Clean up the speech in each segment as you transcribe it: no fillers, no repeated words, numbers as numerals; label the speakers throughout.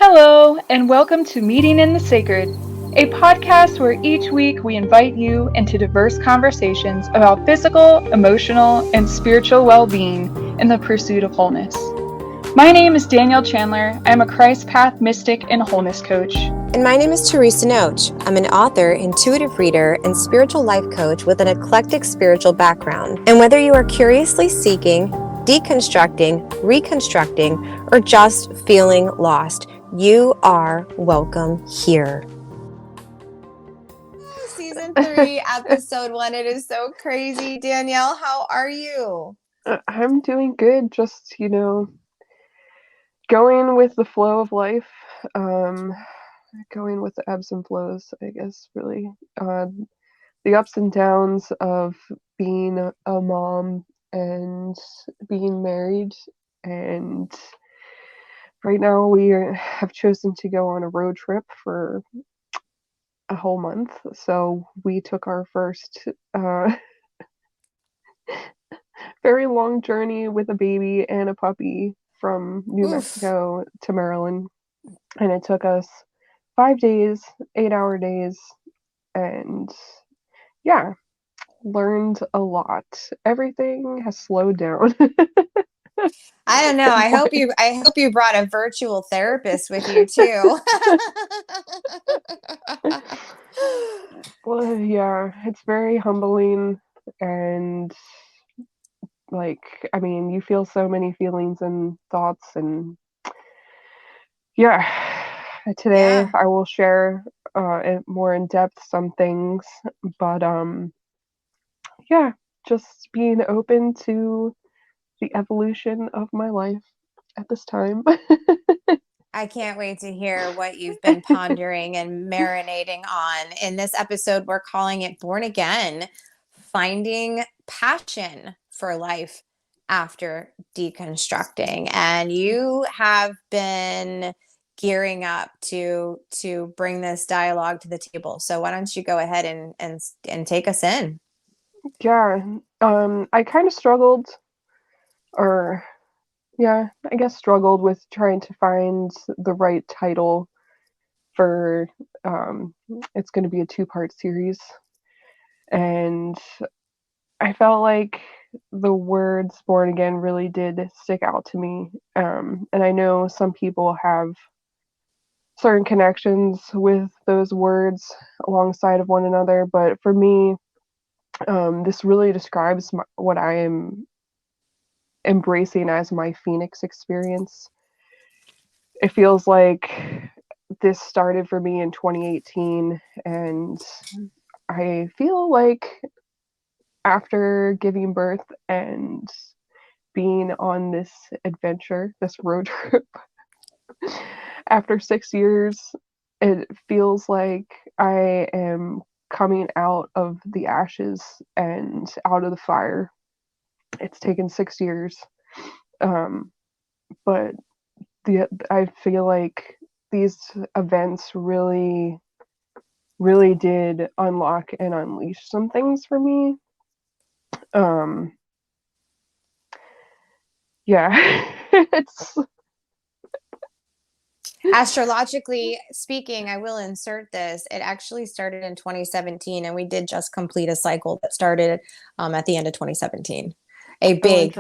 Speaker 1: Hello, and welcome to Meeting in the Sacred, a podcast where each week we invite you into diverse conversations about physical, emotional, and spiritual well being in the pursuit of wholeness. My name is Danielle Chandler. I'm a Christ Path mystic and wholeness coach.
Speaker 2: And my name is Teresa Noach. I'm an author, intuitive reader, and spiritual life coach with an eclectic spiritual background. And whether you are curiously seeking, deconstructing, reconstructing, or just feeling lost, you are welcome here. Season 3, episode 1. It is so crazy. Danielle, how are you?
Speaker 3: I'm doing good. Just, going with the flow of life. Going with the ebbs and flows, I guess, really. The ups and downs of being a mom and being married. And right now have chosen to go on a road trip for a whole month. So we took our first very long journey with a baby and a puppy from New Mexico to Maryland. And it took us 5 days, 8-hour days, and yeah, learned a lot. Everything has slowed down.
Speaker 2: I don't know. I hope you brought a virtual therapist with you too.
Speaker 3: Well, yeah, it's very humbling, and you feel so many feelings and thoughts, and yeah, today I will share more in depth some things, but yeah, just being open to the evolution of my life at this time.
Speaker 2: I can't wait to hear what you've been pondering and marinating on. In this episode, we're calling it Born Again, Finding Passion for Life After Deconstructing. And you have been gearing up to bring this dialogue to the table. So why don't you go ahead and take us in?
Speaker 3: Yeah, I kind of struggled, or yeah, I guess struggled with trying to find the right title for it's going to be a 2-part series, and I felt like the words born again really did stick out to me. And I know some people have certain connections with those words alongside of one another, but for me, this really describes what I am embracing as my Phoenix experience. It feels like this started for me in 2018, and I feel like after giving birth and being on this adventure, this road trip, after 6 years, it feels like I am coming out of the ashes and out of the fire. It's taken 6 years, but I feel like these events really, really did unlock and unleash some things for me. Yeah, it's
Speaker 2: Astrologically speaking, I will insert this. It actually started in 2017, and we did just complete a cycle that started at the end of 2017. A big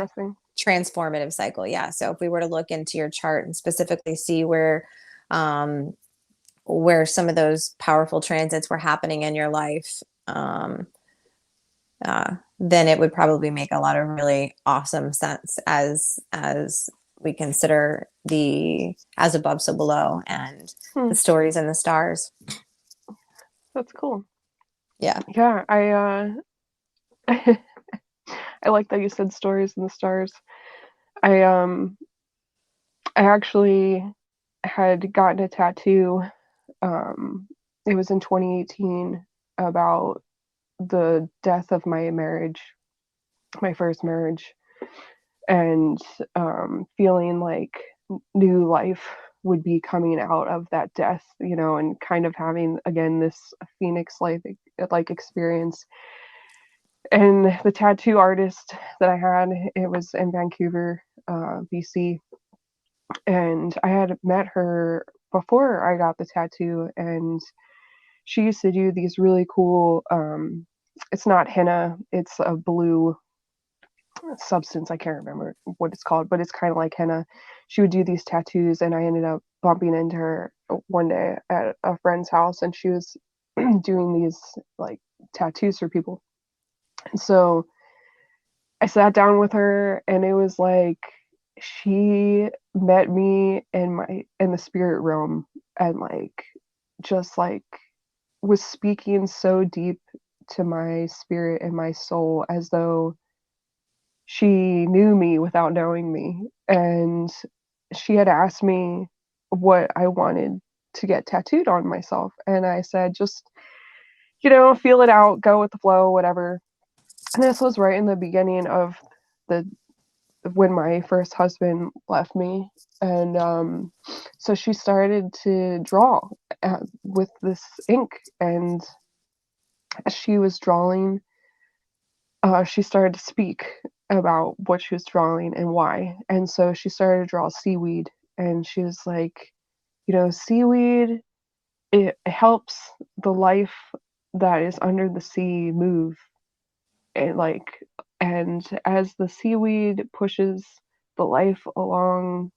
Speaker 2: transformative cycle. Yeah. So if we were to look into your chart and specifically see um, where some of those powerful transits were happening in your life, then it would probably make a lot of really awesome sense as we consider the as above so below and the stories in the stars.
Speaker 3: That's cool.
Speaker 2: Yeah
Speaker 3: I I like that you said stories in the stars. I actually had gotten a tattoo. It was in 2018 about the death of my marriage, my first marriage, and feeling like new life would be coming out of that death, and kind of having again this Phoenix life like experience. And the tattoo artist that I had, it was in Vancouver, BC, and I had met her before I got the tattoo, and she used to do these really cool, it's not henna, it's a blue substance. I can't remember what it's called, but it's kind of like henna. She would do these tattoos, and I ended up bumping into her one day at a friend's house, and she was doing these like tattoos for people. And so I sat down with her, and it was like she met me in the spirit realm, and like just like was speaking so deep to my spirit and my soul, as though she knew me without knowing me. And she had asked me what I wanted to get tattooed on myself. And I said, just, feel it out, go with the flow, whatever. And this was right in the beginning of the when my first husband left me. And so she started to draw with this ink. And as she was drawing, she started to speak about what she was drawing and why. And so she started to draw seaweed. And she was like, seaweed, it helps the life that is under the sea move. And as the seaweed pushes the life along,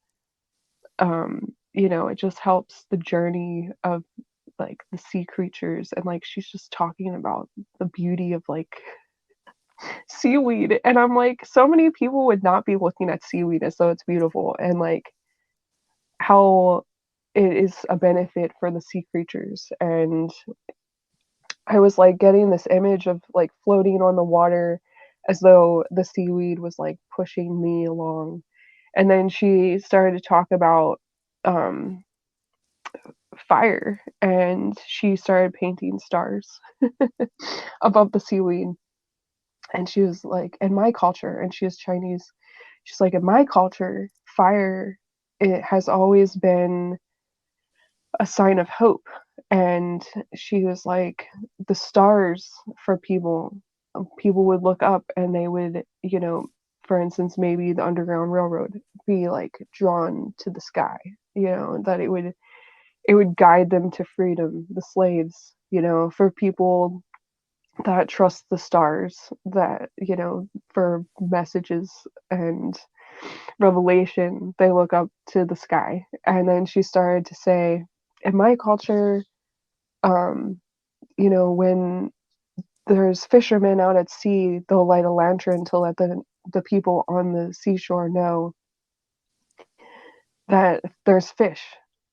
Speaker 3: it just helps the journey of like the sea creatures. And like she's just talking about the beauty of like seaweed, and I'm like, so many people would not be looking at seaweed as though it's beautiful, and like how it is a benefit for the sea creatures. And I was like getting this image of like floating on the water as though the seaweed was like pushing me along. And then she started to talk about um fire, and she started painting stars above the seaweed. And she was like, in my culture, and she is Chinese, she's like, in my culture, fire, it has always been a sign of hope. And she was like, the stars for people would look up, and they would, for instance, maybe the Underground Railroad, be like drawn to the sky, that it would guide them to freedom, the slaves, for people that trust the stars, that, for messages and revelation, they look up to the sky. And then she started to say, in my culture, um, when there's fishermen out at sea, they'll light a lantern to let the people on the seashore know that there's fish.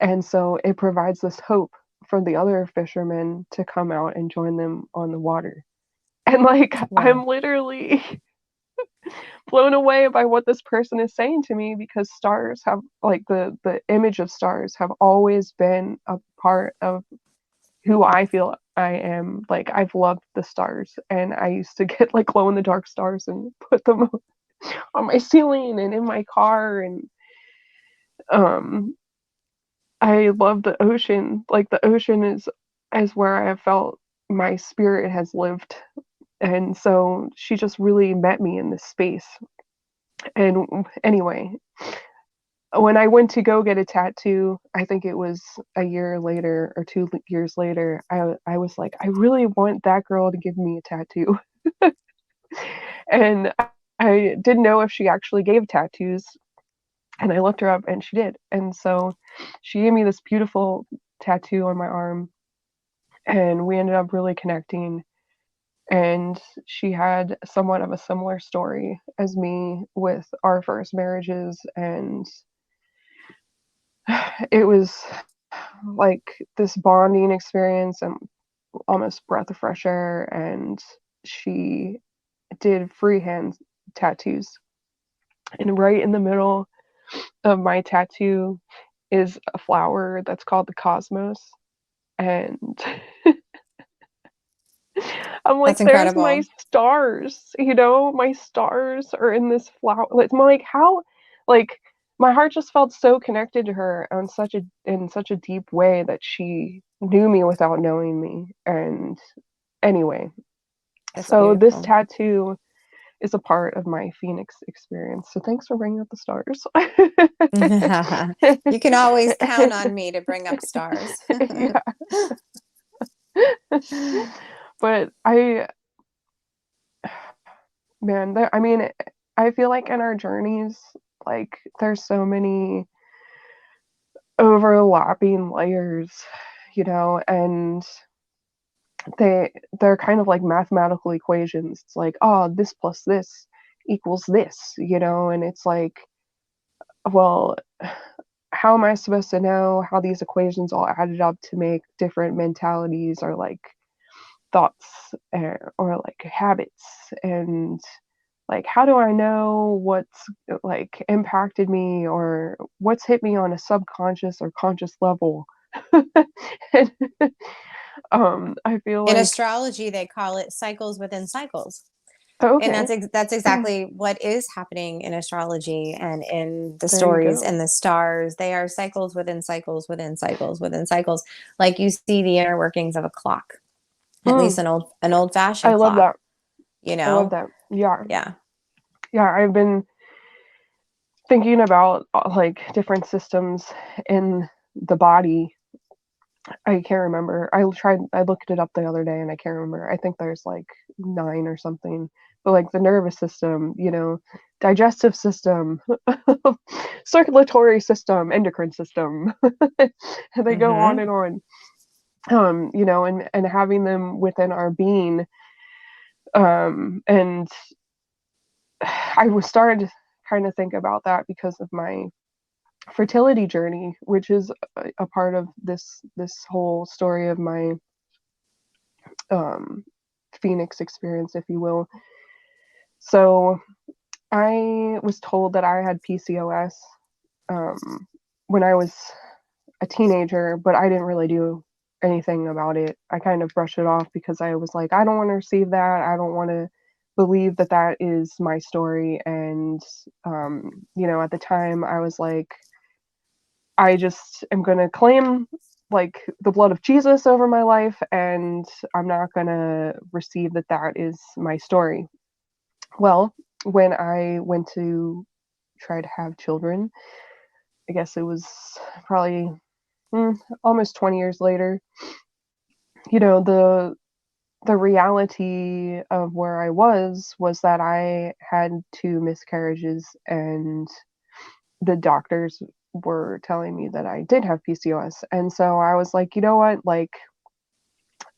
Speaker 3: And so it provides this hope for the other fishermen to come out and join them on the water. And like,
Speaker 2: Wow.
Speaker 3: I'm literally blown away by what this person is saying to me, because stars have like the image of stars have always been a part of who I feel I am. Like, I've loved the stars, and I used to get like glow in the dark stars and put them on my ceiling and in my car. And um I love the ocean. Like, the ocean is where I have felt my spirit has lived. And so she just really met me in this space. And anyway, when I went to go get a tattoo, I think it was a year later or 2 years later, I was like, I really want that girl to give me a tattoo. And I didn't know if she actually gave tattoos. And I looked her up, and she did. And so she gave me this beautiful tattoo on my arm, and we ended up really connecting. And she had somewhat of a similar story as me with our first marriages. And it was like this bonding experience and almost breath of fresh air. And she did freehand tattoos. And right in the middle of my tattoo is a flower that's called the cosmos. And I'm like,
Speaker 2: That's
Speaker 3: there's my
Speaker 2: incredible.
Speaker 3: stars, my stars are in this flower. It's like, how, like, my heart just felt so connected to her on in such a deep way, that she knew me without knowing me. And anyway,
Speaker 2: That's
Speaker 3: so this
Speaker 2: beautiful.
Speaker 3: tattoo is a part of my Phoenix experience. So thanks for bringing up the stars.
Speaker 2: You can always count on me to bring up stars.
Speaker 3: Yeah. But man, I mean, I feel like in our journeys, like there's so many overlapping layers, and they're kind of like mathematical equations. It's like, oh, this plus this equals this, and it's like, well, how am I supposed to know how these equations all added up to make different mentalities or like thoughts, or like habits, and like how do I know what's like impacted me or what's hit me on a subconscious or conscious level? And, I feel
Speaker 2: In
Speaker 3: like,
Speaker 2: astrology, they call it cycles within cycles.
Speaker 3: oh,
Speaker 2: And
Speaker 3: okay,
Speaker 2: that's exactly what is happening in astrology and in the
Speaker 3: there you
Speaker 2: stories
Speaker 3: go.
Speaker 2: and the stars. They are cycles within cycles within cycles within cycles. Like you see the inner workings of a clock, at least
Speaker 3: Mm,
Speaker 2: an old
Speaker 3: I
Speaker 2: fashioned
Speaker 3: love
Speaker 2: clock,
Speaker 3: that.
Speaker 2: you
Speaker 3: I love
Speaker 2: know?
Speaker 3: that. Yeah.
Speaker 2: Yeah.
Speaker 3: Yeah, I've been thinking about like different systems in the body. I can't remember. I looked it up the other day and I can't remember. I think there's like 9 or something. But like the nervous system, digestive system, circulatory system, endocrine system. And they go on
Speaker 2: Mm-hmm.
Speaker 3: and on. And having them within our being. And I was started to kind of think about that because of my fertility journey, which is a part of this whole story of my um, Phoenix experience, if you will. So I was told that I had PCOS when I was a teenager, but I didn't really do anything about it. I kind of brushed it off because I was like, I don't want to receive that. I don't want to believe that that is my story. And, at the time, I was like, I just am going to claim like the blood of Jesus over my life, and I'm not going to receive that that is my story. Well, when I went to try to have children, I guess it was probably almost 20 years later, the reality of where I was that I had 2 miscarriages, and the doctors were telling me that I did have PCOS. And so I was like, you know what? Like,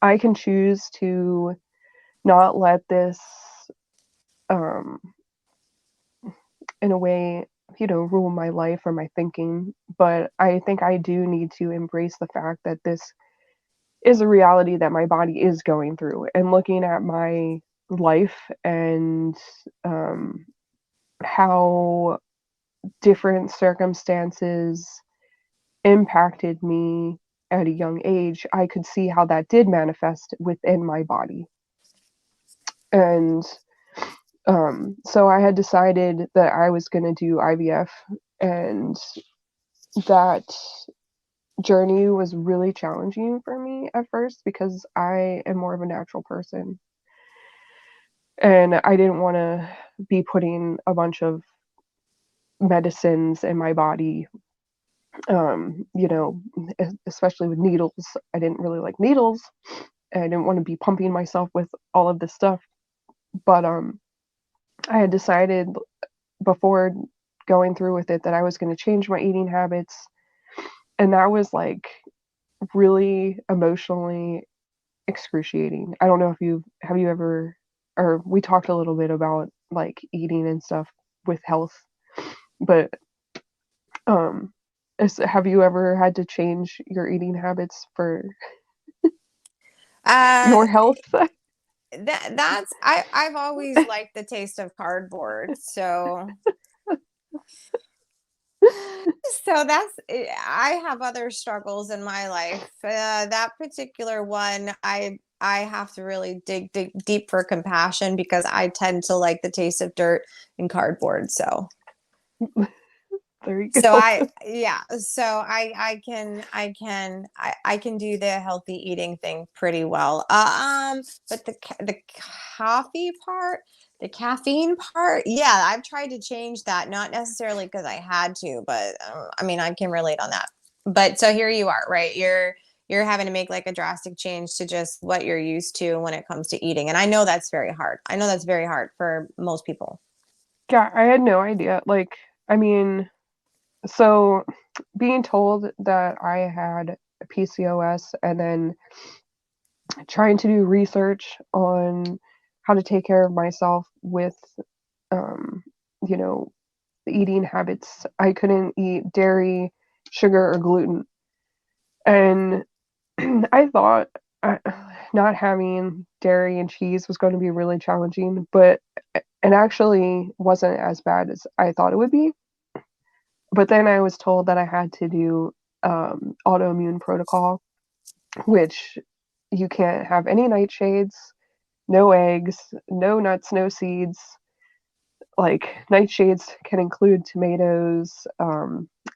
Speaker 3: I can choose to not let this, um, in a way, rule my life or my thinking. But I think I do need to embrace the fact that this is a reality that my body is going through. And looking at my life and how different circumstances impacted me at a young age, I could see how that did manifest within my body. And so I had decided that I was going to do IVF, and that journey was really challenging for me at first because I am more of a natural person. And I didn't want to be putting a bunch of medicines in my body, um, you know, especially with needles. I didn't really like needles. I didn't want to be pumping myself with all of this stuff. But I had decided before going through with it that I was going to change my eating habits. And that was like really emotionally excruciating. I don't know if you ever, or we talked a little bit about like eating and stuff with health, but um have you ever had to change your eating habits for
Speaker 2: Uh,
Speaker 3: your health?
Speaker 2: I've always liked the taste of cardboard. So I have other struggles in my life. That particular one, I have to really dig deep for compassion because I tend to like the taste of dirt and cardboard. So
Speaker 3: There you
Speaker 2: So
Speaker 3: go.
Speaker 2: I can do the healthy eating thing pretty well. But the coffee part, the caffeine part, yeah, I've tried to change that, not necessarily because I had to, but I mean, I can relate on that. But so here you are, right? You're having to make like a drastic change to just what you're used to when it comes to eating. And I know that's very hard. I know that's very hard for most people.
Speaker 3: Yeah, I had no idea. Like, I mean, so being told that I had PCOS and then trying to do research on how to take care of myself with, um, you know, eating habits. I couldn't eat dairy, sugar, or gluten. And I thought uh, not having dairy and cheese was going to be really challenging, but it actually wasn't as bad as I thought it would be. But then I was told that I had to do autoimmune protocol, which you can't have any nightshades, no eggs, no nuts, no seeds. Like nightshades can include tomatoes,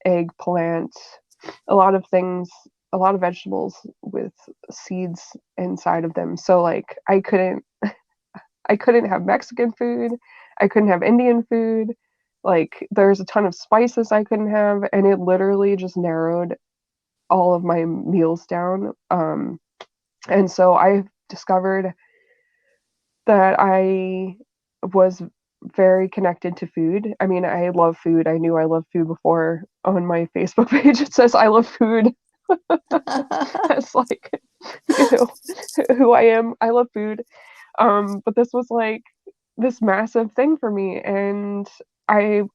Speaker 3: eggplant, a lot of things, a lot of vegetables with seeds inside of them. So like I couldn't have Mexican food, I couldn't have Indian food. Like there's a ton of spices I couldn't have, and it literally just narrowed all of my meals down. And so I discovered that I was very connected to food. I mean, I love food. I knew I loved food before. On my Facebook page, it says I love food. That's like, you know, who I am. I love food. But this was like this massive thing for me, and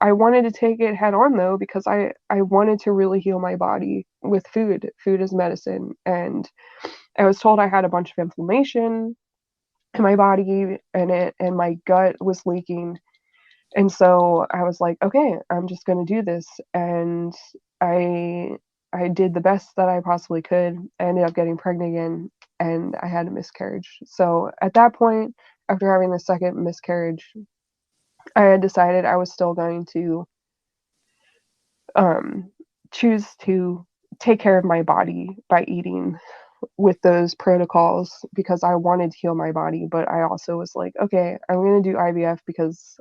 Speaker 3: I wanted to take it head on though because I wanted to really heal my body with food. Food is medicine, and I was told I had a bunch of inflammation in my body and my gut was leaking. And so I was like, okay, I'm just going to do this. And I I did the best that I possibly could. I ended up getting pregnant again and I had a miscarriage. So at that point, after having the second miscarriage, I had decided I was still going to um, choose to take care of my body by eating with those protocols because I wanted to heal my body, but I also was like, okay, I'm going to do IVF because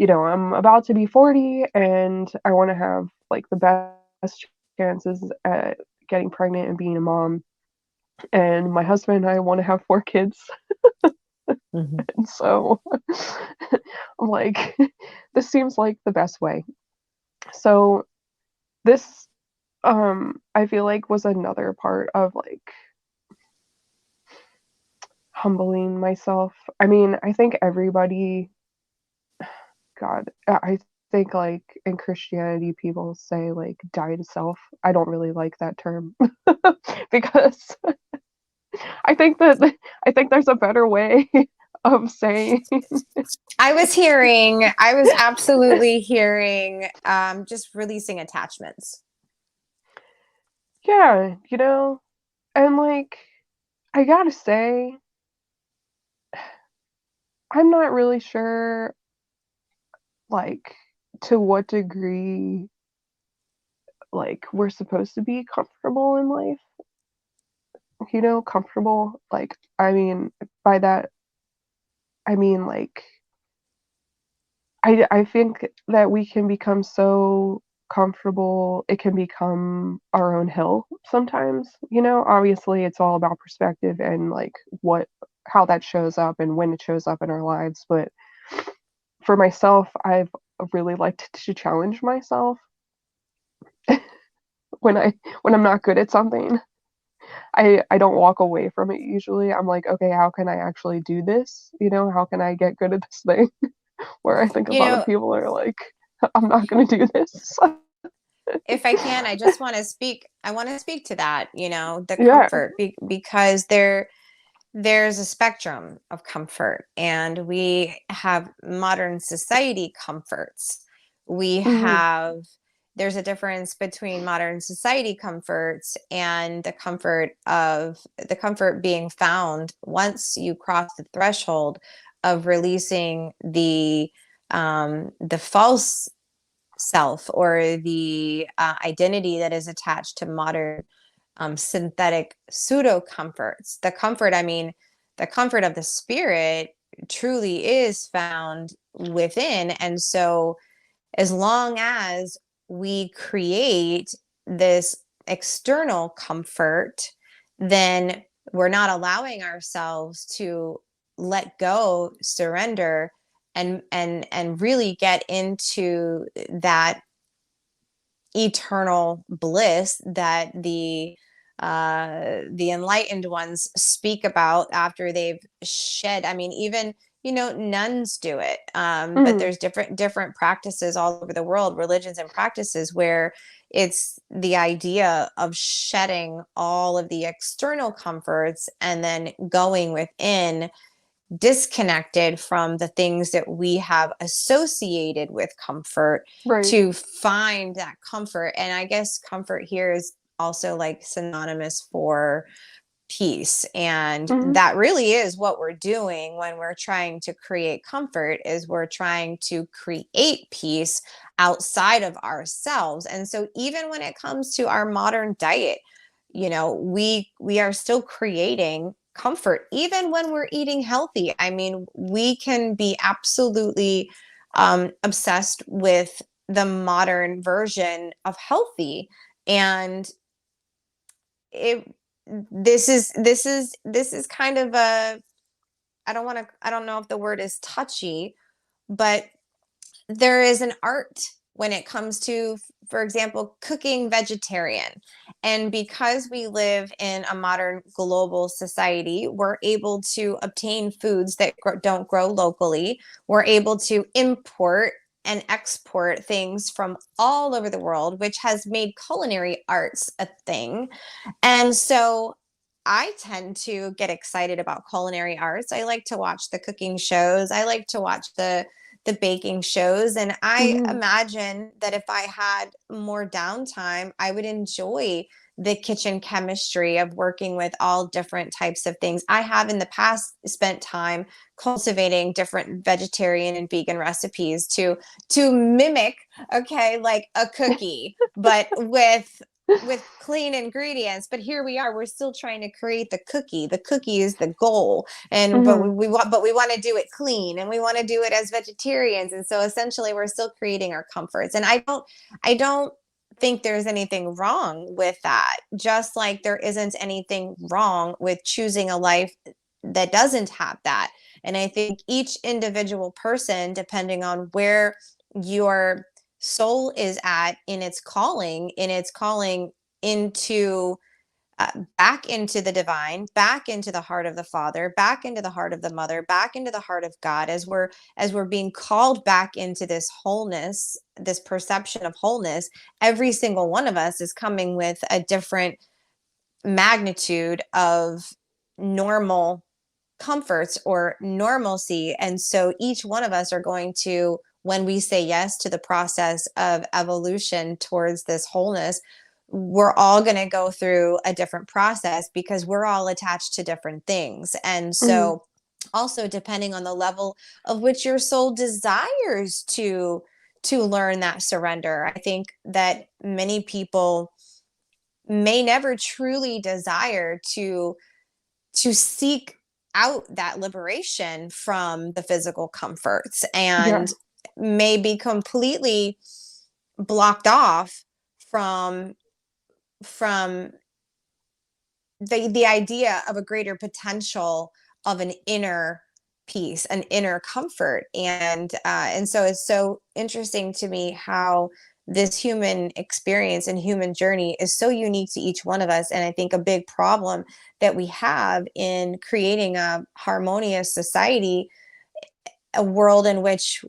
Speaker 3: I'm about to be 40 and I want to have like the best chances at getting pregnant and being a mom. And my husband and I want to have 4 kids.
Speaker 2: Mhm.
Speaker 3: And so I'm like, this seems like the best way. So this I feel like was another part of like humbling myself. I mean, I think everybody, God, I think like in Christianity, people say like die to self. I don't really like that term because I think that I think there's a better way of saying,
Speaker 2: I was absolutely hearing just releasing attachments.
Speaker 3: yeah, and like I gotta say, I'm not really sure like to what degree like we're supposed to be comfortable in life, comfortable. Like, I mean, by that, I mean, like, I think that we can become so comfortable, it can become our own hill sometimes, obviously it's all about perspective and like how that shows up and when it shows up in our lives. But for myself, I've really liked to challenge myself when I'm not good at something. I don't walk away from it usually. I'm like, okay, how can I actually do this? How can I get good at this thing? Where I think a
Speaker 2: You
Speaker 3: lot of
Speaker 2: know,
Speaker 3: people are like, I'm not going to do this.
Speaker 2: if I can, I just want to speak. I want to speak to that. The
Speaker 3: Yeah.
Speaker 2: comfort because there's a spectrum of comfort, and we have modern society comforts. We
Speaker 3: Hmm.
Speaker 2: have There's a difference between modern society comforts and the comfort being found once you cross the threshold of releasing the false self or the identity that is attached to modern synthetic pseudo comforts. The comfort of the spirit truly is found within. And so, as long as we create this external comfort, then we're not allowing ourselves to let go, surrender, and really get into that eternal bliss that the enlightened ones speak about after they've shed. I mean, even nuns do it, but there's different practices all over the world, religions and practices, where it's the idea of shedding all of the external comforts and then going within, disconnected from the things that we have associated with comfort,
Speaker 3: Right.
Speaker 2: to find that comfort. And I guess comfort here is also like synonymous for peace. And that really is what we're doing when we're trying to create comfort, is we're trying to create peace outside of ourselves. And so even when it comes to our modern diet, we are still creating comfort even when we're eating healthy. I mean, we can be absolutely obsessed with the modern version of healthy, and it this is kind of a, I don't know if the word is touchy, but there is an art when it comes to, for example, cooking vegetarian. And because we live in a modern global society, we're able to obtain foods that don't grow locally. We're able to import and export things from all over the world, which has made culinary arts a thing. And so I tend to get excited about culinary arts. I like to watch the cooking shows. I like to watch the baking shows. And I imagine that if I had more downtime, I would enjoy the kitchen chemistry of working with all different types of things. I have in the past spent time cultivating different vegetarian and vegan recipes to mimic, okay, like a cookie, but with clean ingredients. But here we are, we're still trying to create the cookie is the goal. And but we want to do it clean, and we want to do it as vegetarians. And so essentially we're still creating our comforts. And I don't think there's anything wrong with that, just like there isn't anything wrong with choosing a life that doesn't have that. And I think each individual person, depending on where your soul is at in its calling into back into the divine, back into the heart of the Father, back into the heart of the Mother, back into the heart of God, as we're being called back into this wholeness, this perception of wholeness. Every single one of us is coming with a different magnitude of normal comforts or normalcy. And so each one of us are going to, when we say yes to the process of evolution towards this wholeness, we're all going to go through a different process because we're all attached to different things. And so also, depending on the level of which your soul desires to learn that surrender, I think that many people may never truly desire to seek out that liberation from the physical comforts, and may be completely blocked off from the idea of a greater potential of an inner peace, an inner comfort. And so it's so interesting to me how this human experience and human journey is so unique to each one of us. And I think a big problem that we have in creating a harmonious society, a world in which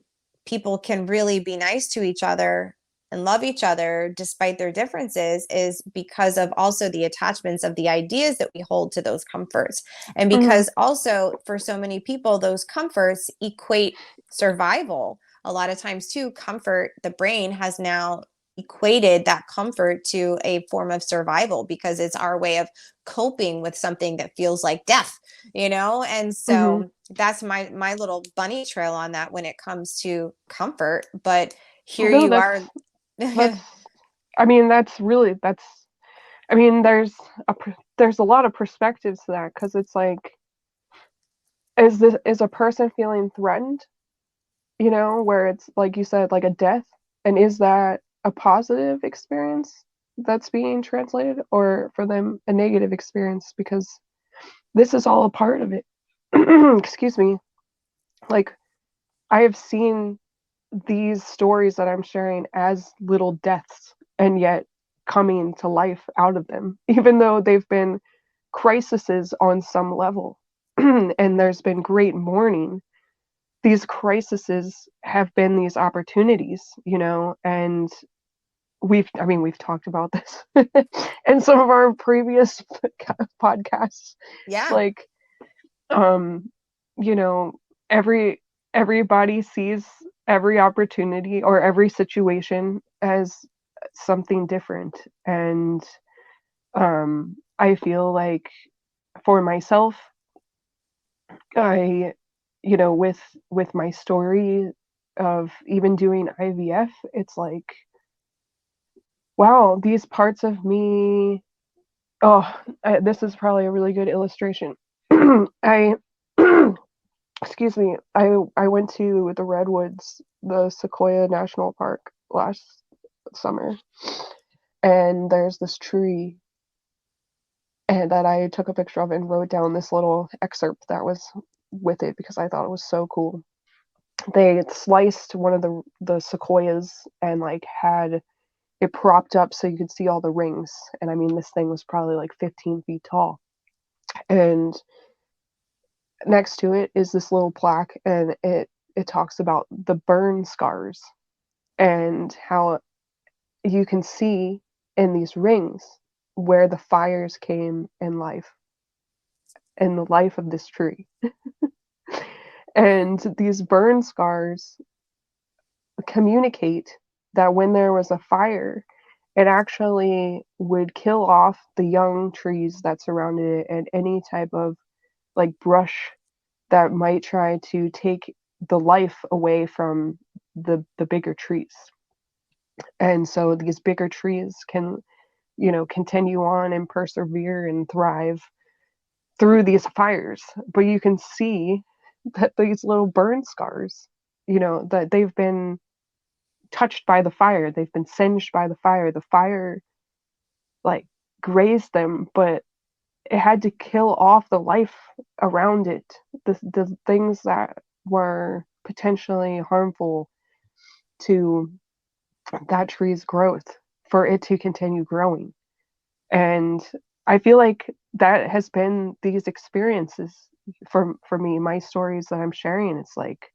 Speaker 2: people can really be nice to each other and love each other despite their differences, is because of also the attachments of the ideas that we hold to those comforts. And because also for so many people, those comforts equate survival. A lot of times too, comfort, the brain has now equated that comfort to a form of survival because it's our way of coping with something that feels like death, And so that's my little bunny trail on that when it comes to comfort. But here
Speaker 3: No,
Speaker 2: you are.
Speaker 3: that's I mean that's I mean there's a lot of perspectives to that, because it's like, is a person feeling threatened, where it's like you said, like a death, and is that a positive experience that's being translated, or for them a negative experience, because this is all a part of it. Excuse me. Like, I have seen these stories that I'm sharing as little deaths, and yet coming to life out of them, even though they've been crises on some level. And there's been great mourning. These crises have been these opportunities, and we've talked about this in some of our previous podcasts. It's
Speaker 2: Yeah.
Speaker 3: like, um, you know, every everybody sees every opportunity or every situation as something different. And I feel like, for myself, I, with my story of even doing IVF, it's like, wow, these parts of me. Oh, this is probably a really good illustration. I, excuse me, I went to the Redwoods, the Sequoia National Park, last summer, and there's this tree, and that I took a picture of and wrote down this little excerpt that was with it, because I thought it was so cool. They had sliced one of the sequoias and like had it propped up so you could see all the rings. And I mean, this thing was probably like 15 feet tall. And next to it is this little plaque, and it talks about the burn scars, and how you can see in these rings where the fires came in the life of this tree. And these burn scars communicate that when there was a fire, it actually would kill off the young trees that surrounded it, and any type of like brush that might try to take the life away from the bigger trees. And so these bigger trees can, continue on and persevere and thrive through these fires. But you can see that these little burn scars, that they've been touched by the fire, they've been singed by the fire. The fire like grazed them, but it had to kill off the life around it, the things that were potentially harmful to that tree's growth, for it to continue growing. And I feel like that has been these experiences for me, my stories that I'm sharing. It's like,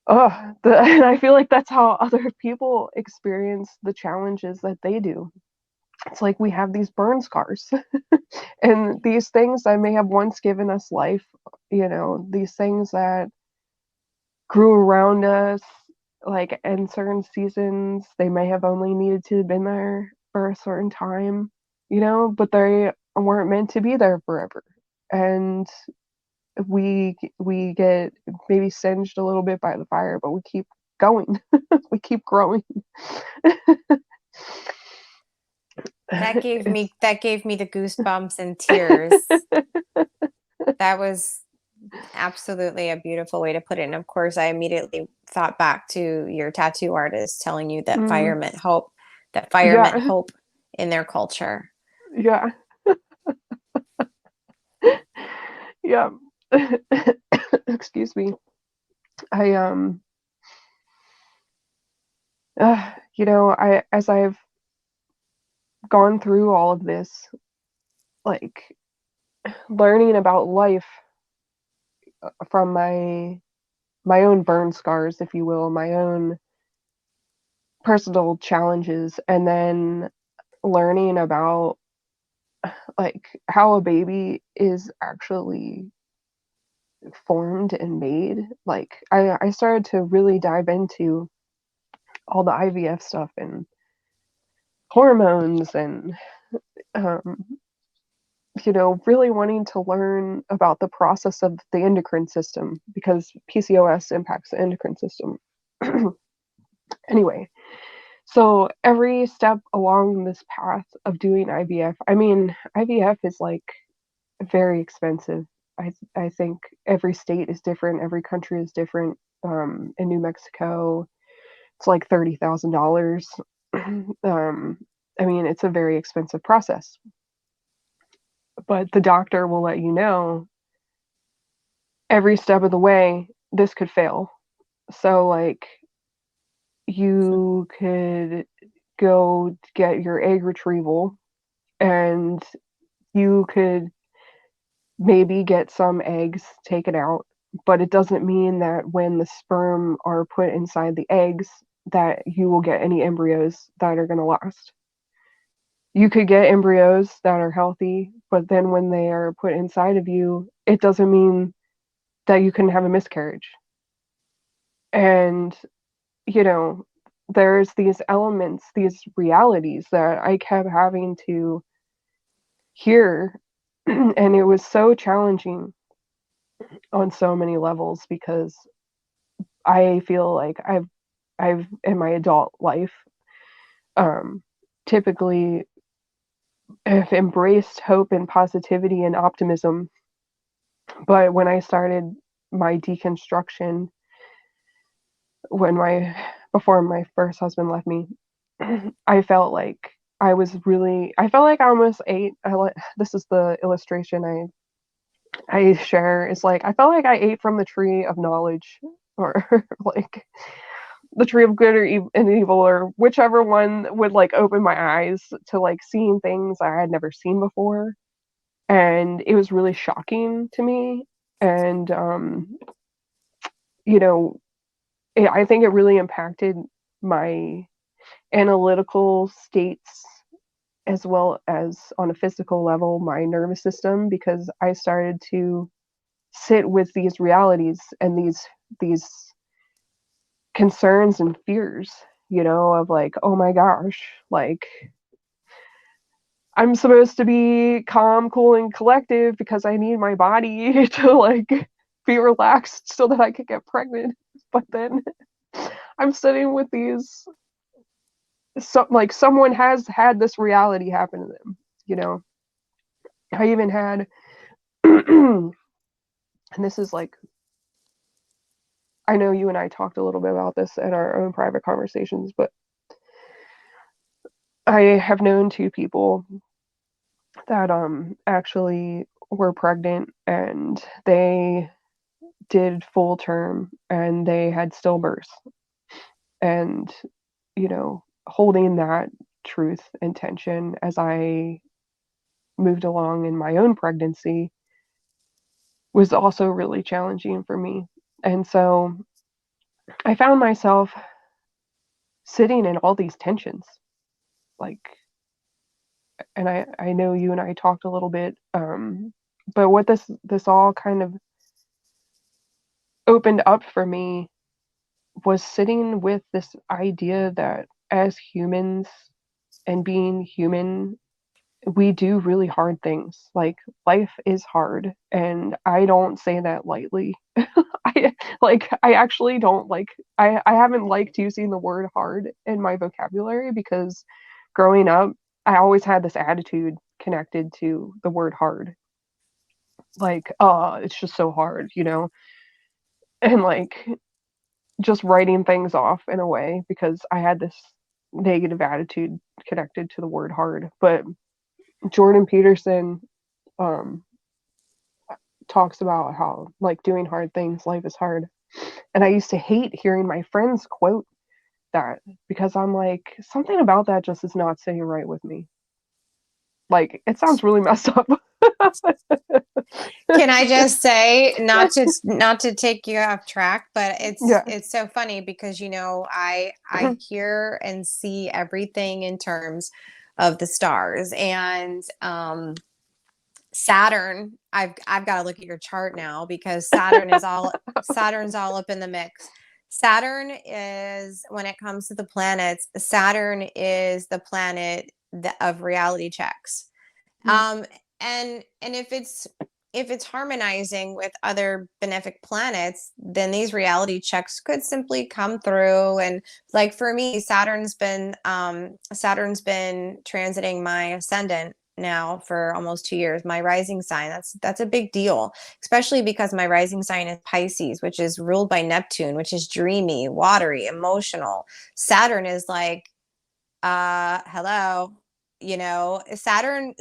Speaker 3: and I feel like that's how other people experience the challenges that they do. It's like we have these burn scars, and these things that may have once given us life, these things that grew around us, like in certain seasons, they may have only needed to have been there for a certain time, but they weren't meant to be there forever. And we get maybe singed a little bit by the fire, but we keep going. We keep growing.
Speaker 2: That gave me the goosebumps and tears. That was absolutely a beautiful way to put it. And of course, I immediately thought back to your tattoo artist telling you that
Speaker 3: Mm,
Speaker 2: fire meant
Speaker 3: yeah,
Speaker 2: hope in their culture.
Speaker 3: yeah, yeah. Excuse me. I as I've gone through all of this, like learning about life, from my own burn scars, if you will, my own personal challenges, and then learning about like how a baby is actually formed and made. Like, I started to really dive into all the IVF stuff and hormones, and um, really wanting to learn about the process of the endocrine system, because PCOS impacts the endocrine system. Anyway, so every step along this path of doing IVF, I mean, IVF is like very expensive. I think every state is different, every country is different. In New Mexico, it's like $30,000. I mean, it's a very expensive process, but the doctor will let you know every step of the way this could fail. So, like, you could go get your egg retrieval and you could maybe get some eggs taken out, but it doesn't mean that when the sperm are put inside the eggs that you will get any embryos that are going to last. You could get embryos that are healthy, but then when they are put inside of you, it doesn't mean that you can have a miscarriage. And, you know, there's these elements, these realities that I kept having to hear. And it was so challenging on so many levels because I feel like I've in my adult life um typically have embraced hope and positivity and optimism. But when I started my deconstruction, when my before my first husband left me, I felt like I felt like I almost ate. This is the illustration I share. Is like I felt like I ate from the tree of knowledge, or like the tree of good or and evil, or whichever one would like open my eyes to like seeing things I had never seen before, and it was really shocking to me. And you know, I think it really impacted my analytical states as well as on a physical level my nervous system, because I started to sit with these realities and these concerns and fears, of like, oh my gosh, like I'm supposed to be calm, cool, and collective because I need my body to like be relaxed so that I could get pregnant. But then I'm sitting with these, like someone has had this reality happen to them, you know. I even had, and this is like, I know you and I talked a little bit about this in our own private conversations, but I have known two people that actually were pregnant and they did full term and they had stillbirths, and holding that truth and tension as I moved along in my own pregnancy was also really challenging for me. And so I found myself sitting in all these tensions, like, and I know you and I talked a little bit, but what this all kind of opened up for me was sitting with this idea that as humans and being human, we do really hard things. Like, life is hard, and I don't say that lightly. I actually don't like, I haven't liked using the word hard in my vocabulary because growing up, I always had this attitude connected to the word hard. Like, it's just so hard, and like just writing things off in a way because I had this negative attitude connected to the word hard. But Jordan Peterson um, talks about how, like, doing hard things, life is hard. And I used to hate hearing my friends quote that because I'm like, something about that just is not sitting right with me. Like, it sounds really messed up.
Speaker 2: Can I just say, not to take you off track, but
Speaker 3: Yeah.
Speaker 2: it's so funny because I hear and see everything in terms of the stars and Saturn. I've got to look at your chart now because Saturn's all up in the mix. Saturn is, when it comes to the planets, Saturn is the planet of reality checks. Um, and if if it's harmonizing with other benefic planets, then these reality checks could simply come through. And like for me, Saturn's been transiting my ascendant now for almost 2 years, my rising sign. That's a big deal, especially because my rising sign is Pisces, which is ruled by Neptune, which is dreamy, watery, emotional. Saturn is like, hello, Saturn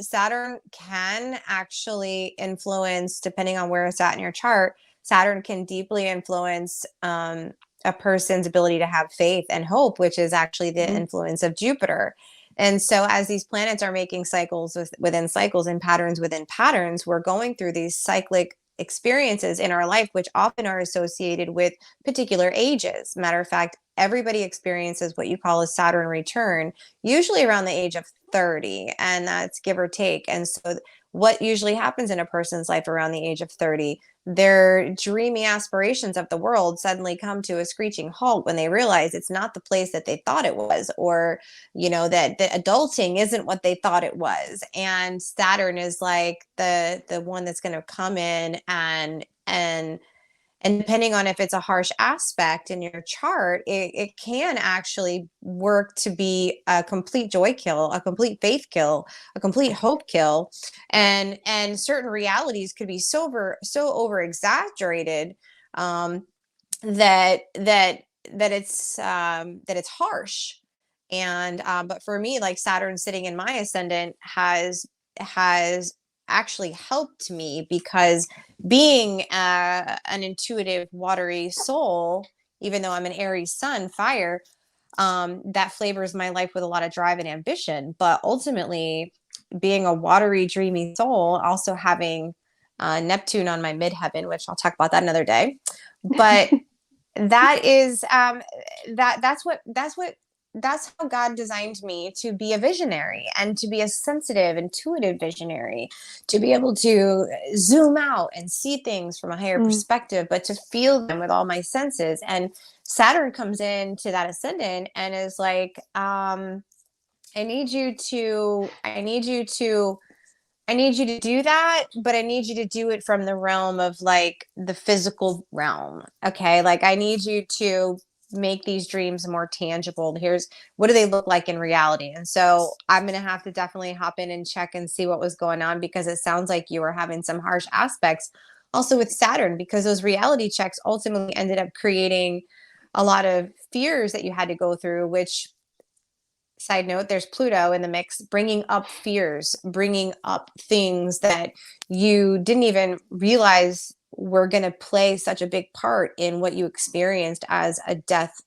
Speaker 2: can actually influence, depending on where it's at in your chart. Saturn can deeply influence a person's ability to have faith and hope, which is actually the influence of Jupiter. And so as these planets are making cycles within cycles and patterns within patterns, we're going through these cyclic experiences in our life, which often are associated with particular ages. Matter of fact, everybody experiences what you call a Saturn return, usually around the age of 30, and that's give or take. And so what usually happens in a person's life around the age of 30, their dreamy aspirations of the world suddenly come to a screeching halt when they realize it's not the place that they thought it was, or that the adulting isn't what they thought it was. And Saturn is like the one that's going to come in and depending on if it's a harsh aspect in your chart, it can actually work to be a complete joy kill, a complete faith kill, a complete hope kill. And certain realities could be so over exaggerated, that it's harsh. And but for me, like Saturn sitting in my ascendant has actually helped me, because being an intuitive, watery soul, even though I'm an Aries sun, fire, that flavors my life with a lot of drive and ambition. But ultimately, being a watery, dreamy soul, also having Neptune on my midheaven, which I'll talk about that another day. But that is that's how God designed me to be a visionary, and to be a sensitive, intuitive visionary, to be able to zoom out and see things from a higher perspective, but to feel them with all my senses. And Saturn comes into that ascendant and is like, I need you to do that, but I need you to do it from the realm of like the physical realm. Okay. Like I need you to make these dreams more tangible. Here's what do they look like in reality? And so I'm going to have to definitely hop in and check and see what was going on, because it sounds like you were having some harsh aspects also with Saturn, because those reality checks ultimately ended up creating a lot of fears that you had to go through, which, side note, there's Pluto in the mix, bringing up fears, bringing up things that you didn't even realize were going to play such a big part in what you experienced as a death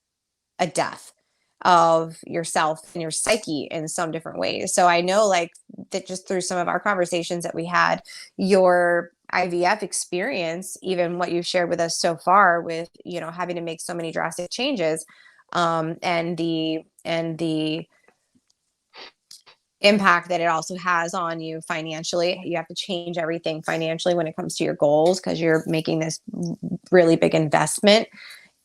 Speaker 2: of yourself and your psyche in some different ways. So I know, like, that just through some of our conversations that we had, your IVF experience, even what you've shared with us so far with, having to make so many drastic changes, and the impact that it also has on you financially. You have to change everything financially when it comes to your goals, because you're making this really big investment.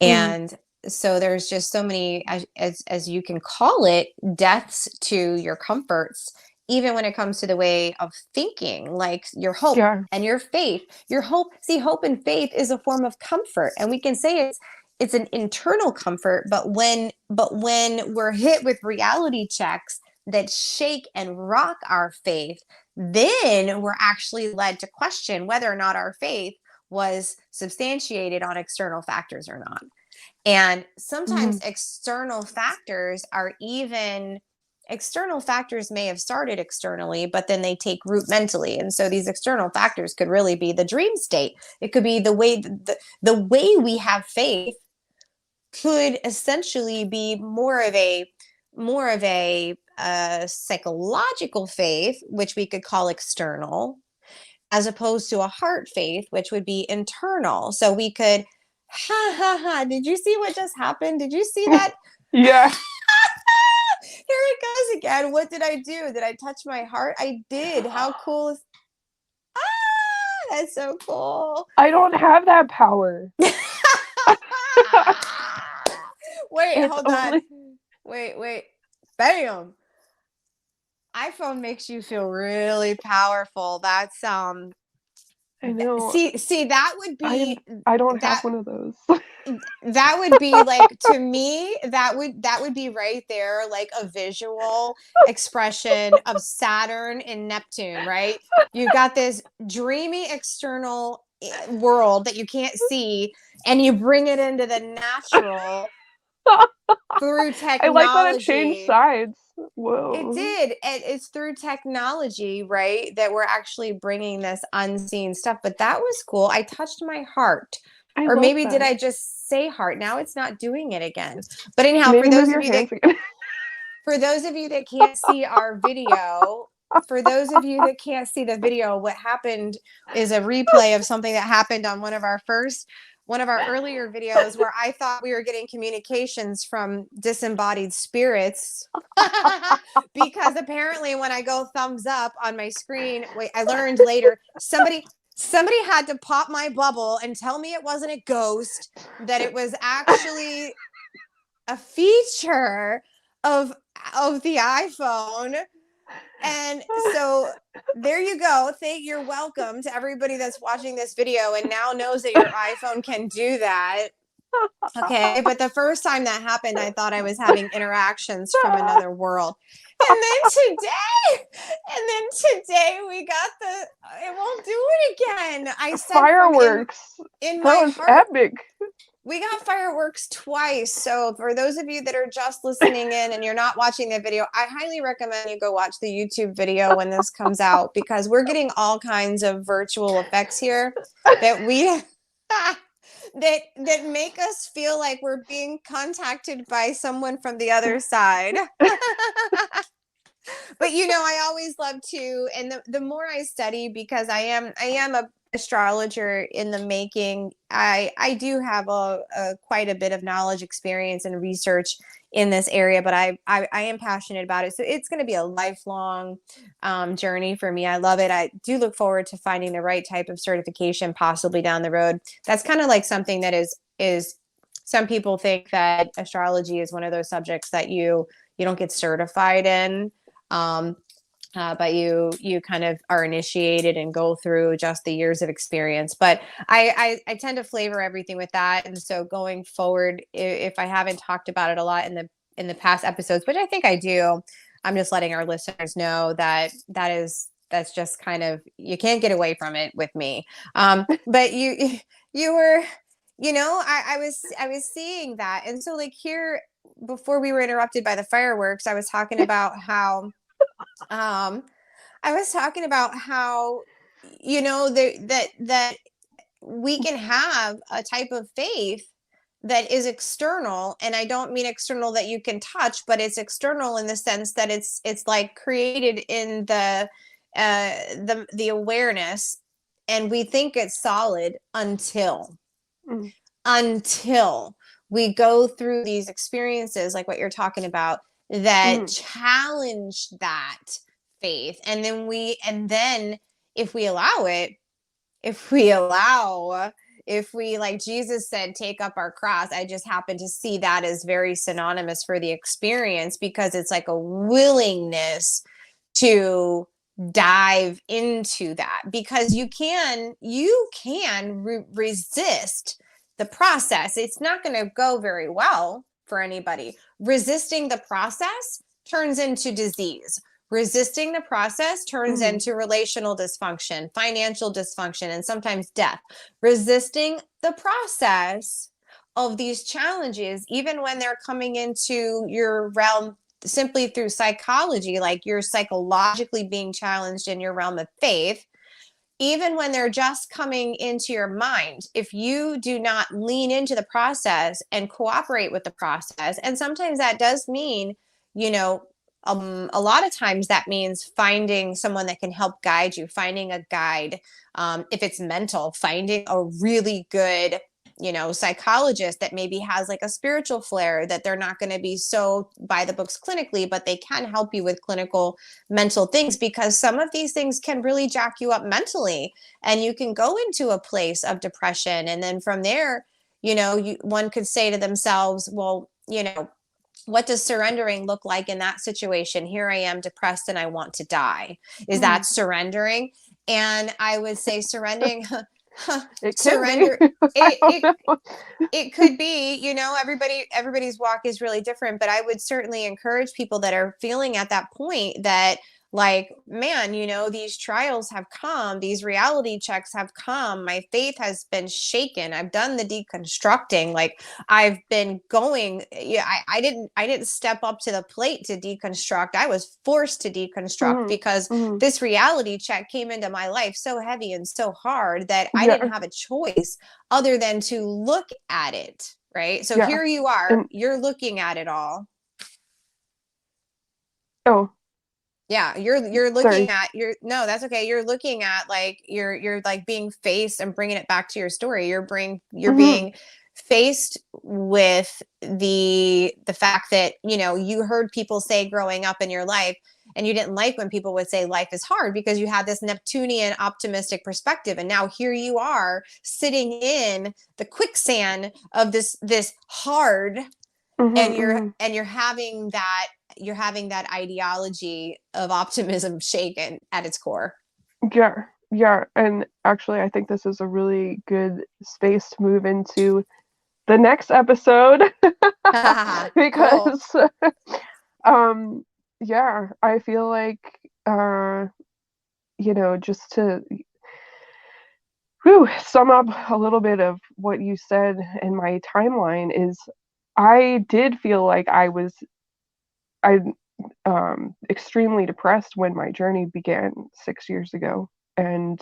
Speaker 2: And so there's just so many, as you can call it, deaths to your comforts, even when it comes to the way of thinking, like your hope and your faith. Your hope, see, hope and faith is a form of comfort, and we can say it's an internal comfort. But when we're hit with reality checks that shake and rock our faith, then we're actually led to question whether or not our faith was substantiated on external factors or not. And sometimes external factors may have started externally, but then they take root mentally. And so these external factors could really be the dream state. It could be the way we have faith could essentially be more of a psychological faith, which we could call external, as opposed to a heart faith, which would be internal. So we could, did you see what just happened? Did you see that?
Speaker 3: Yeah.
Speaker 2: Here it goes again. What did I do? Did I touch my heart? I did. How cool is that's so cool.
Speaker 3: I don't have that power.
Speaker 2: Wait, hold on. Wait. Bam. iPhone makes you feel really powerful. That's
Speaker 3: I know.
Speaker 2: See, that would be
Speaker 3: I don't have
Speaker 2: that
Speaker 3: one of those.
Speaker 2: that would be like, to me, that would be right there, like a visual expression of Saturn and Neptune, right? You got this dreamy external world that you can't see, and you bring it into the natural through
Speaker 3: I like that it changed
Speaker 2: technology.
Speaker 3: sides.
Speaker 2: It
Speaker 3: Whoa.
Speaker 2: did. It's through technology, right, that we're actually bringing this unseen stuff. But that was cool. I touched my heart.
Speaker 3: I
Speaker 2: Or
Speaker 3: love
Speaker 2: maybe did
Speaker 3: that.
Speaker 2: I just say heart? Now it's not doing it again. But anyhow,
Speaker 3: Maybe move your hands again.
Speaker 2: for those of you that can't see our video, for those of you that can't see the video, what happened is a replay of something that happened on one of our earlier videos, where I thought we were getting communications from disembodied spirits. Because apparently when I go thumbs up on my screen, wait, I learned later, somebody had to pop my bubble and tell me it wasn't a ghost, that it was actually a feature of the iPhone. And so there you go. You're welcome to everybody that's watching this video and now knows that your iPhone can do that. Okay, but the first time that happened, I thought I was having interactions from another world. And then today we got it won't do it again. I said
Speaker 3: Fireworks.
Speaker 2: in
Speaker 3: That
Speaker 2: my
Speaker 3: was
Speaker 2: heart,
Speaker 3: epic.
Speaker 2: we got fireworks twice. So for those of you that are just listening in and you're not watching the video, I highly recommend you go watch the YouTube video when this comes out, because we're getting all kinds of virtual effects here that we that make us feel like we're being contacted by someone from the other side. But I always love to, and the more I study, because I am a astrologer in the making, I do have a quite a bit of knowledge, experience, and research in this area, but I am passionate about it. So it's going to be a lifelong journey for me. I love it. I do look forward to finding the right type of certification possibly down the road. That's kind of like something that is some people think that astrology is one of those subjects that you don't get certified in. But you kind of are initiated and go through just the years of experience. But I tend to flavor everything with that. And so going forward, if I haven't talked about it a lot in the past episodes, which I think I do, I'm just letting our listeners know that's just kind of, you can't get away from it with me. But you were, I was seeing that. And so like here, before we were interrupted by the fireworks, I was talking about how that we can have a type of faith that is external, and I don't mean external that you can touch, but it's external in the sense that it's like created in the awareness, and we think it's solid until
Speaker 3: Mm.
Speaker 2: until we go through these experiences like what you're talking about that challenge that faith. And then if we allow it, if we, like Jesus said, take up our cross, I just happen to see that as very synonymous for the experience, because it's like a willingness to dive into that, because you can resist the process. It's not going to go very well for anybody. Resisting the process turns into disease. Resisting the process turns into relational dysfunction, financial dysfunction, and sometimes death. Resisting the process of these challenges, even when they're coming into your realm simply through psychology, like you're psychologically being challenged in your realm of faith, even when they're just coming into your mind, if you do not lean into the process and cooperate with the process, and sometimes that does mean, a lot of times that means finding someone that can help guide you, finding a guide. If it's mental, finding a really good psychologist that maybe has like a spiritual flair, that they're not going to be so by the books clinically, but they can help you with clinical mental things, because some of these things can really jack you up mentally, and you can go into a place of depression. And then from there, one could say to themselves, well, what does surrendering look like in that situation? Here I am depressed and I want to die. Is that surrendering? And I would say surrendering,
Speaker 3: It can be.
Speaker 2: surrender.
Speaker 3: I
Speaker 2: It,
Speaker 3: don't know.
Speaker 2: it could be, everybody's walk is really different, but I would certainly encourage people that are feeling at that point that, like, man, these trials have come, these reality checks have come, my faith has been shaken, I've done the deconstructing, like, I've been going, yeah, I didn't step up to the plate to deconstruct, I was forced to deconstruct
Speaker 3: Mhm,
Speaker 2: because
Speaker 3: mhm.
Speaker 2: this reality check came into my life so heavy and so hard that I didn't
Speaker 3: Yeah,
Speaker 2: have a choice other than to look at it, right? So
Speaker 3: yeah.
Speaker 2: here you are,
Speaker 3: And
Speaker 2: you're looking at it all.
Speaker 3: oh,
Speaker 2: Yeah, you're looking
Speaker 3: sorry.
Speaker 2: at you're no, that's okay. You're looking at, like, you're like being faced, and bringing it back to your story. You're
Speaker 3: Mhm,
Speaker 2: being faced with the fact that, you heard people say growing up in your life, and you didn't like when people would say life is hard because you had this Neptunian optimistic perspective, and now here you are sitting in the quicksand of this hard,
Speaker 3: mhm,
Speaker 2: and you're
Speaker 3: mhm.
Speaker 2: and you're having that ideology of optimism shaken at its core.
Speaker 3: Yeah, yeah. And actually, I think this is a really good space to move into the next episode
Speaker 2: Cool.
Speaker 3: because, um, yeah, I feel like, uh, just to sum up a little bit of what you said in my timeline is I did feel like I extremely depressed when my journey began 6 years ago. And,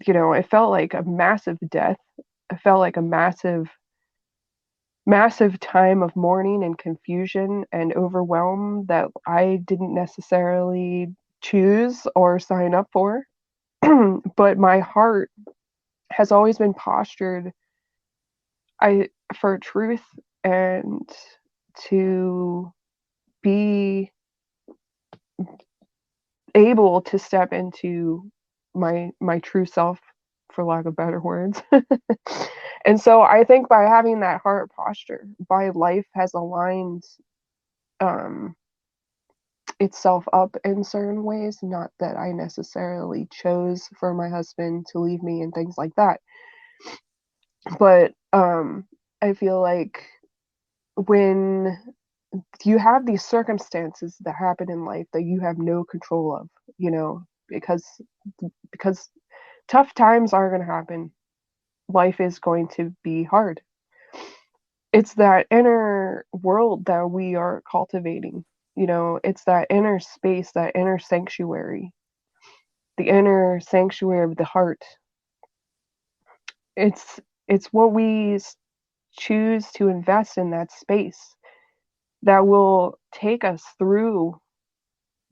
Speaker 3: it felt like a massive death. It felt like a massive, massive time of mourning and confusion and overwhelm that I didn't necessarily choose or sign up for. But my heart has always been postured I for truth and to be able to step into my true self, for lack of better words. And so I think by having that heart posture, by life has aligned um itself up in certain ways, not that I necessarily chose for my husband to leave me and things like that, but I feel like when you have these circumstances that happen in life that you have no control of, because because tough times are going to happen. Life is going to be hard. It's that inner world that we are cultivating. It's that inner space, that inner sanctuary, the inner sanctuary of the heart. It's what we choose to invest in that space that will take us through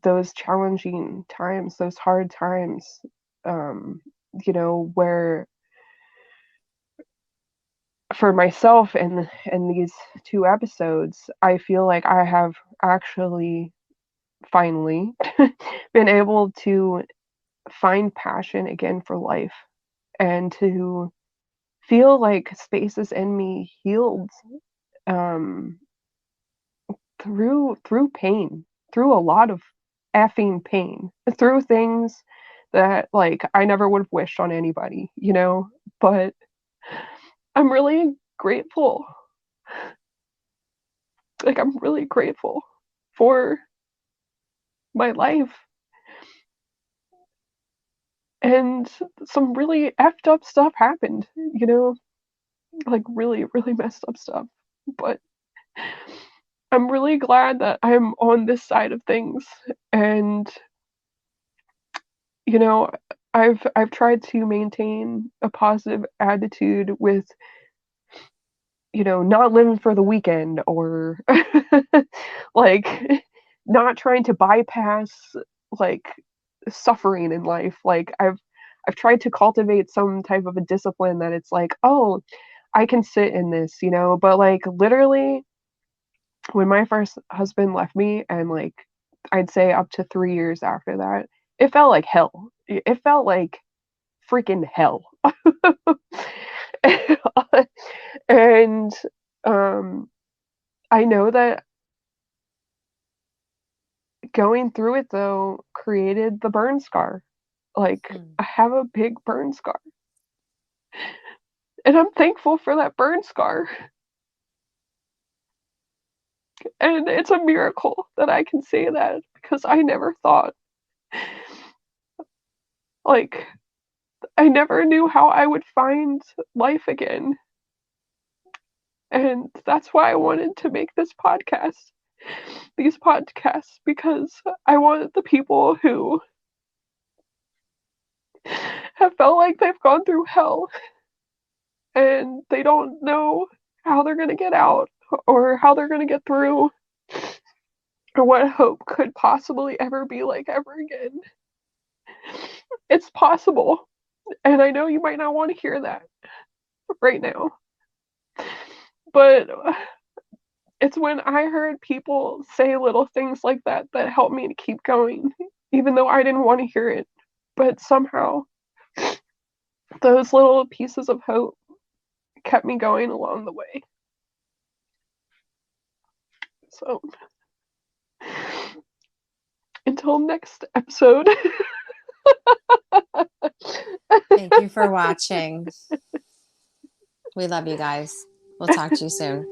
Speaker 3: those challenging times, those hard times, um, where for myself and these two episodes, I feel like I have actually finally been able to find passion again for life and to feel like spaces in me healed um, through pain, through a lot of effing pain, through things that like I never would have wished on anybody, but I'm really grateful. Like I'm really grateful for my life. And some really effed up stuff happened, like really, really messed up stuff. But I'm really glad that I'm on this side of things. And, you know, I've tried to maintain a positive attitude with, not living for the weekend or like not trying to bypass like suffering in life. Like I've tried to cultivate some type of a discipline that it's like, oh, I can sit in this, but like literally when my first husband left me and like I'd say up to 3 years after that, it felt like hell. It felt like freaking hell. And um I know that going through it though created the burn scar. Like,
Speaker 2: Mm.
Speaker 3: I have a big burn scar. And I'm thankful for that burn scar. And it's a miracle that I can say that, because I never thought, like, I never knew how I would find life again. And that's why I wanted to make these podcasts, because I want the people who have felt like they've gone through hell and they don't know how they're going to get out, or how they're going to get through, or what hope could possibly ever be like ever again. It's possible. And I know you might not want to hear that right now. But it's when I heard people say little things like that that helped me to keep going, even though I didn't want to hear it. But somehow, those little pieces of hope kept me going along the way. So, until next episode.
Speaker 2: Thank you for watching. We love you guys. We'll talk to you soon.